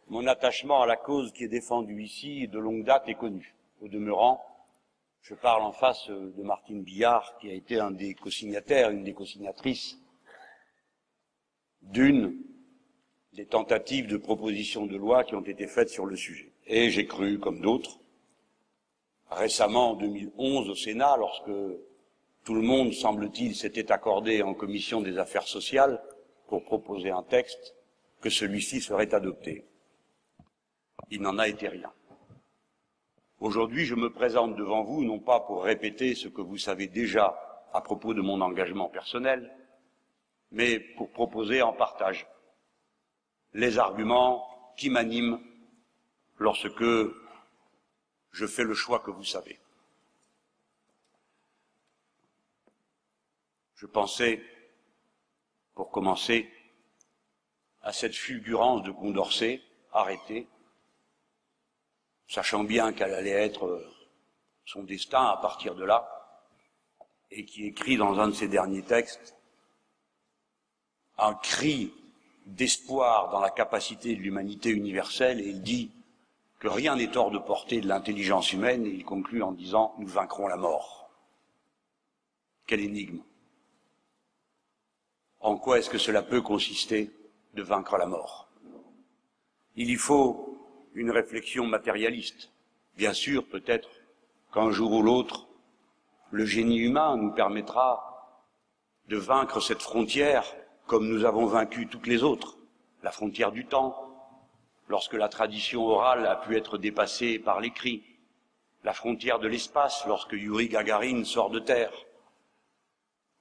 Mon attachement à la cause qui est défendue ici de longue date est connu. Au demeurant, je parle en face de Martine Billard, qui a été un des co-signataires, une des co-signatrices d'une des tentatives de proposition de loi qui ont été faites sur le sujet. Et j'ai cru, comme d'autres, récemment en 2011 au Sénat, lorsque tout le monde, semble-t-il, s'était accordé en commission des affaires sociales pour proposer un texte, que celui-ci serait adopté. Il n'en a été rien. Aujourd'hui, je me présente devant vous, non pas pour répéter ce que vous savez déjà à propos de mon engagement personnel, mais pour proposer en partage les arguments qui m'animent lorsque je fais le choix que vous savez. Je pensais, pour commencer, à cette fulgurance de Condorcet, arrêtée, sachant bien qu'elle allait être son destin à partir de là, et qui écrit dans un de ses derniers textes un cri d'espoir dans la capacité de l'humanité universelle, et il dit que rien n'est hors de portée de l'intelligence humaine, et il conclut en disant « Nous vaincrons la mort ». Quelle énigme! En quoi est-ce que cela peut consister de vaincre la mort? Il y faut une réflexion matérialiste. Bien sûr, peut-être qu'un jour ou l'autre, le génie humain nous permettra de vaincre cette frontière comme nous avons vaincu toutes les autres, la frontière du temps, lorsque la tradition orale a pu être dépassée par l'écrit, la frontière de l'espace, lorsque Yuri Gagarin sort de Terre,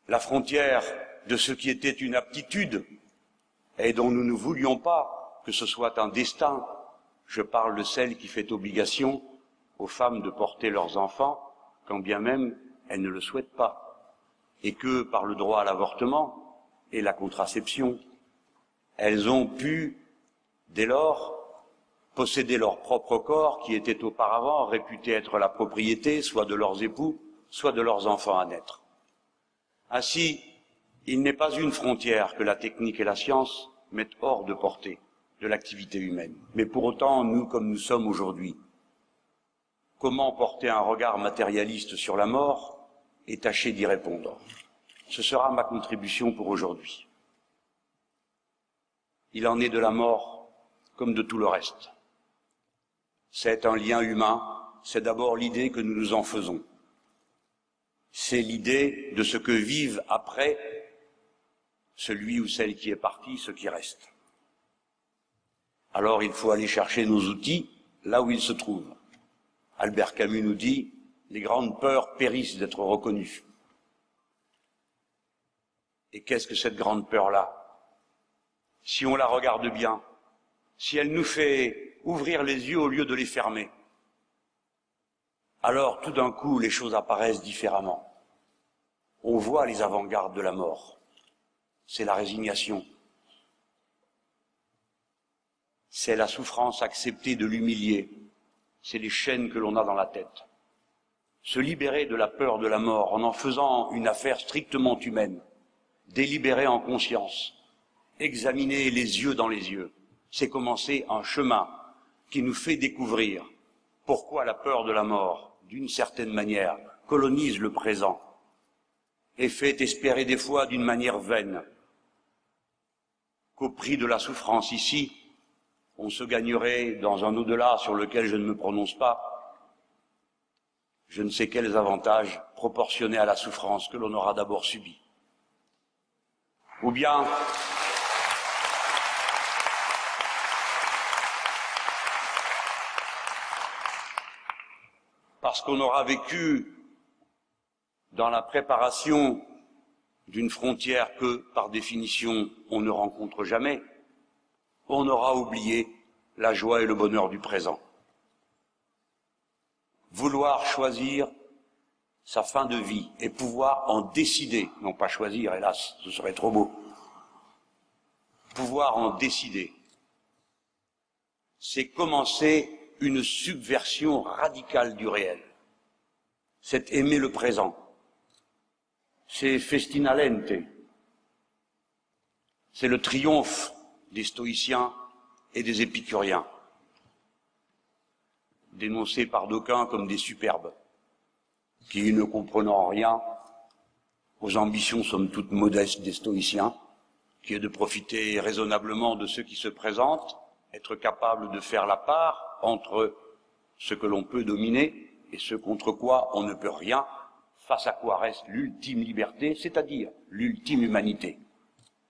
la frontière de ce qui était une aptitude et dont nous ne voulions pas que ce soit un destin. Je parle de celle qui fait obligation aux femmes de porter leurs enfants, quand bien même elles ne le souhaitent pas, et que par le droit à l'avortement et la contraception, elles ont pu, dès lors, posséder leur propre corps qui était auparavant réputé être la propriété soit de leurs époux, soit de leurs enfants à naître. Ainsi, il n'est pas une frontière que la technique et la science mettent hors de portée de l'activité humaine. Mais pour autant, nous, comme nous sommes aujourd'hui, comment porter un regard matérialiste sur la mort et tâcher d'y répondre? Ce sera ma contribution pour aujourd'hui. Il en est de la mort comme de tout le reste. C'est un lien humain, c'est d'abord l'idée que nous nous en faisons. C'est l'idée de ce que vivent après celui ou celle qui est parti, ce qui reste. Alors il faut aller chercher nos outils là où ils se trouvent. Albert Camus nous dit « Les grandes peurs périssent d'être reconnues ». Et qu'est-ce que cette grande peur-là? Si on la regarde bien, si elle nous fait ouvrir les yeux au lieu de les fermer, alors tout d'un coup les choses apparaissent différemment. On voit les avant-gardes de la mort. C'est la résignation. C'est la souffrance acceptée de l'humilier. C'est les chaînes que l'on a dans la tête. Se libérer de la peur de la mort en faisant une affaire strictement humaine, délibérer en conscience, examiner les yeux dans les yeux, c'est commencer un chemin qui nous fait découvrir pourquoi la peur de la mort, d'une certaine manière, colonise le présent et fait espérer des fois d'une manière vaine qu'au prix de la souffrance ici, on se gagnerait dans un au-delà sur lequel je ne me prononce pas, je ne sais quels avantages proportionnés à la souffrance que l'on aura d'abord subie. Ou bien, parce qu'on aura vécu dans la préparation d'une frontière que, par définition, on ne rencontre jamais, on aura oublié la joie et le bonheur du présent. Vouloir choisir sa fin de vie et pouvoir en décider, non pas choisir, hélas, ce serait trop beau, pouvoir en décider, c'est commencer une subversion radicale du réel. C'est aimer le présent. C'est festina lente. C'est le triomphe des stoïciens et des épicuriens. dénoncés par d'aucuns comme des superbes, qui, ne comprenant rien aux ambitions somme toute modestes des stoïciens, qui est de profiter raisonnablement de ceux qui se présentent, être capable de faire la part entre ce que l'on peut dominer et ce contre quoi on ne peut rien, face à quoi reste l'ultime liberté, c'est-à-dire l'ultime humanité,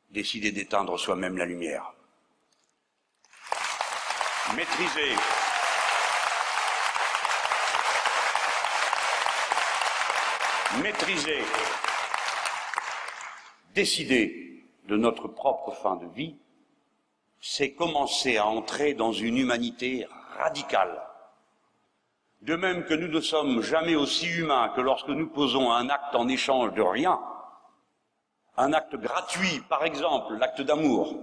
décider d'éteindre soi-même la lumière. Maîtriser, décider de notre propre fin de vie, c'est commencer à entrer dans une humanité radicale. De même que nous ne sommes jamais aussi humains que lorsque nous posons un acte en échange de rien, un acte gratuit, par exemple, l'acte d'amour.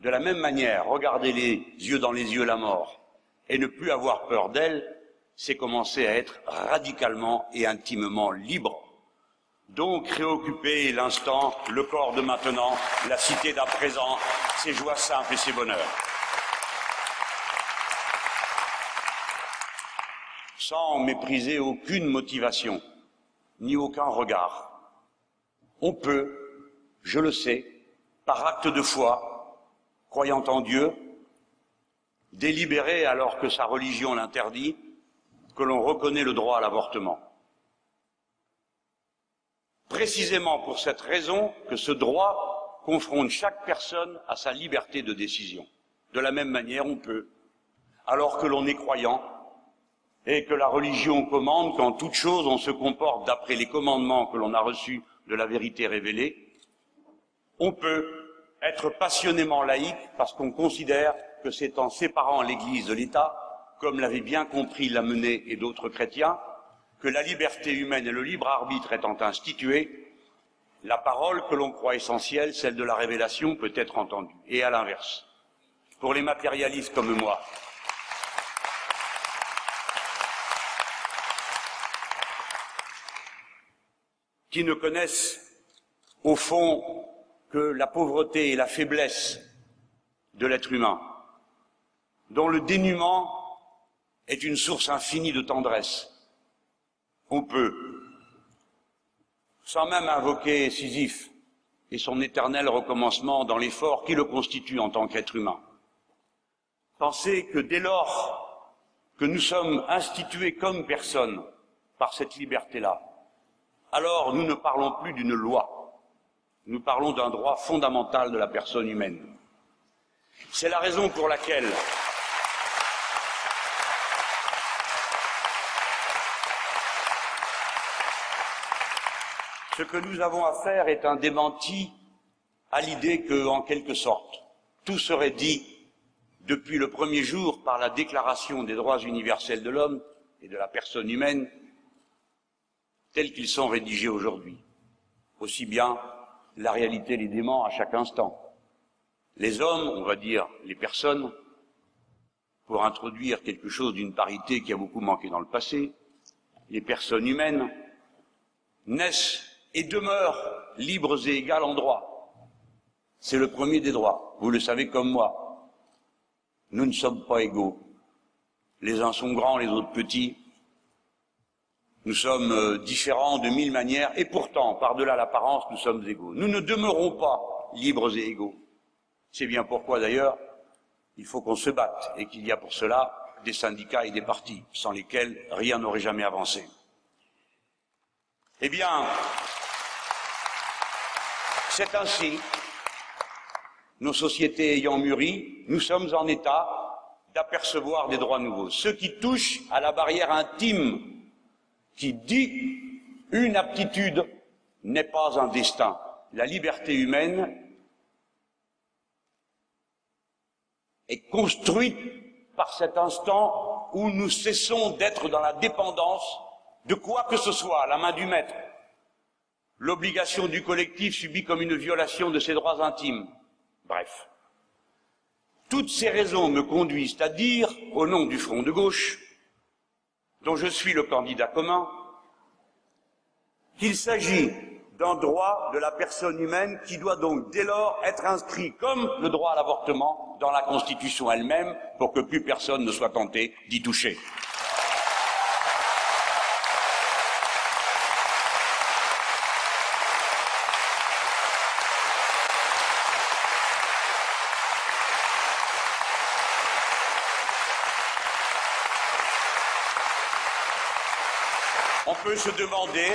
De la même manière, regarder les yeux dans les yeux la mort et ne plus avoir peur d'elle, c'est commencer à être radicalement et intimement libre. Donc réoccuper l'instant, le corps de maintenant, la cité d'à présent, ses joies simples et ses bonheurs. Sans mépriser aucune motivation, ni aucun regard. On peut, je le sais, par acte de foi, croyant en Dieu, délibérer alors que sa religion l'interdit, que l'on reconnaît le droit à l'avortement. Précisément pour cette raison que ce droit confronte chaque personne à sa liberté de décision. De la même manière, on peut, alors que l'on est croyant, et que la religion commande qu'en toute chose on se comporte d'après les commandements que l'on a reçus de la vérité révélée, on peut être passionnément laïque parce qu'on considère que c'est en séparant l'Église de l'État, comme l'avait bien compris Lamennais et d'autres chrétiens, que la liberté humaine et le libre arbitre étant institués, la parole que l'on croit essentielle, celle de la révélation, peut être entendue. Et à l'inverse, pour les matérialistes comme moi, qui ne connaissent au fond que la pauvreté et la faiblesse de l'être humain, dont le dénuement est une source infinie de tendresse. On peut, sans même invoquer Sisyphe et son éternel recommencement dans l'effort qui le constitue en tant qu'être humain, penser que dès lors que nous sommes institués comme personnes par cette liberté-là, alors nous ne parlons plus d'une loi, nous parlons d'un droit fondamental de la personne humaine. C'est la raison pour laquelle ce que nous avons à faire est un démenti à l'idée que, en quelque sorte, tout serait dit depuis le premier jour par la Déclaration des droits universels de l'homme et de la personne humaine, tels qu'ils sont rédigés aujourd'hui. Aussi bien la réalité les dément à chaque instant. Les hommes, on va dire les personnes, pour introduire quelque chose d'une parité qui a beaucoup manqué dans le passé, les personnes humaines naissent et demeurent libres et égales en droit. C'est le premier des droits. Vous le savez comme moi. Nous ne sommes pas égaux. Les uns sont grands, les autres petits. Nous sommes différents de mille manières, et pourtant, par-delà l'apparence, nous sommes égaux. Nous ne demeurons pas libres et égaux. C'est bien pourquoi, d'ailleurs, il faut qu'on se batte, et qu'il y a pour cela des syndicats et des partis, sans lesquels rien n'aurait jamais avancé. Eh bien, c'est ainsi, nos sociétés ayant mûri, nous sommes en état d'apercevoir des droits nouveaux. Ceux qui touchent à la barrière intime qui dit une aptitude n'est pas un destin. La liberté humaine est construite par cet instant où nous cessons d'être dans la dépendance de quoi que ce soit, à la main du maître. L'obligation du collectif subie comme une violation de ses droits intimes. Bref. Toutes ces raisons me conduisent à dire, au nom du Front de gauche, dont je suis le candidat commun, qu'il s'agit d'un droit de la personne humaine qui doit donc dès lors être inscrit comme le droit à l'avortement dans la Constitution elle-même pour que plus personne ne soit tenté d'y toucher. On peut se demander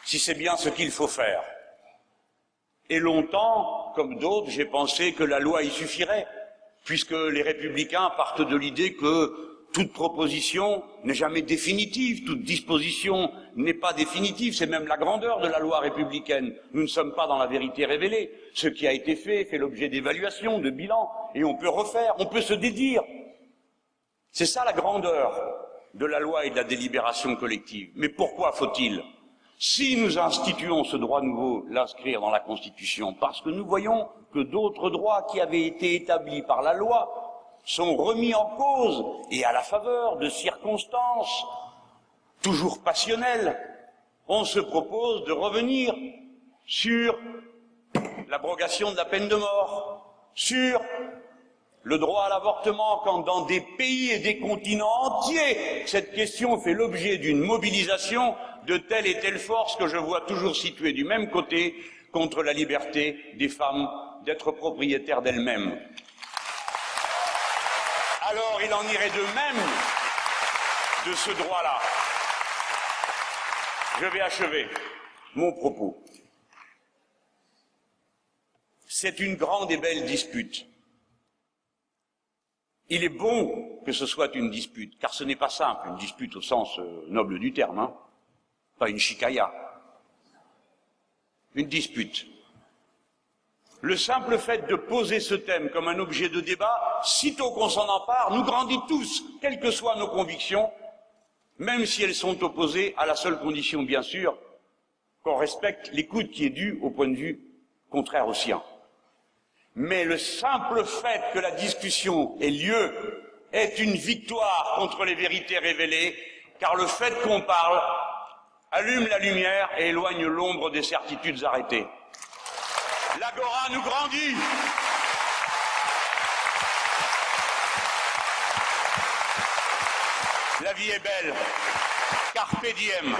si c'est bien ce qu'il faut faire. Et longtemps, comme d'autres, j'ai pensé que la loi y suffirait, puisque les républicains partent de l'idée que toute proposition n'est jamais définitive, toute disposition n'est pas définitive, c'est même la grandeur de la loi républicaine. Nous ne sommes pas dans la vérité révélée. Ce qui a été fait l'objet d'évaluation, de bilan, et on peut refaire, on peut se dédire. C'est ça la grandeur de la loi et de la délibération collective. Mais pourquoi faut-il, si nous instituons ce droit nouveau, l'inscrire dans la Constitution? Parce que nous voyons que d'autres droits qui avaient été établis par la loi sont remis en cause et à la faveur de circonstances toujours passionnelles. On se propose de revenir sur l'abrogation de la peine de mort, sur le droit à l'avortement, quand dans des pays et des continents entiers, cette question fait l'objet d'une mobilisation de telle et telle force que je vois toujours située du même côté contre la liberté des femmes d'être propriétaires d'elles-mêmes. Alors il en irait de même de ce droit-là. Je vais achever mon propos. C'est une grande et belle dispute. Il est bon que ce soit une dispute, car ce n'est pas simple, une dispute au sens noble du terme, hein, pas une chicaya. Une dispute. Le simple fait de poser ce thème comme un objet de débat, sitôt qu'on s'en empare, nous grandit tous, quelles que soient nos convictions, même si elles sont opposées à la seule condition, bien sûr, qu'on respecte l'écoute qui est due au point de vue contraire au sien. Mais le simple fait que la discussion ait lieu est une victoire contre les vérités révélées, car le fait qu'on parle allume la lumière et éloigne l'ombre des certitudes arrêtées. L'agora nous grandit. La vie est belle. Carpe diem.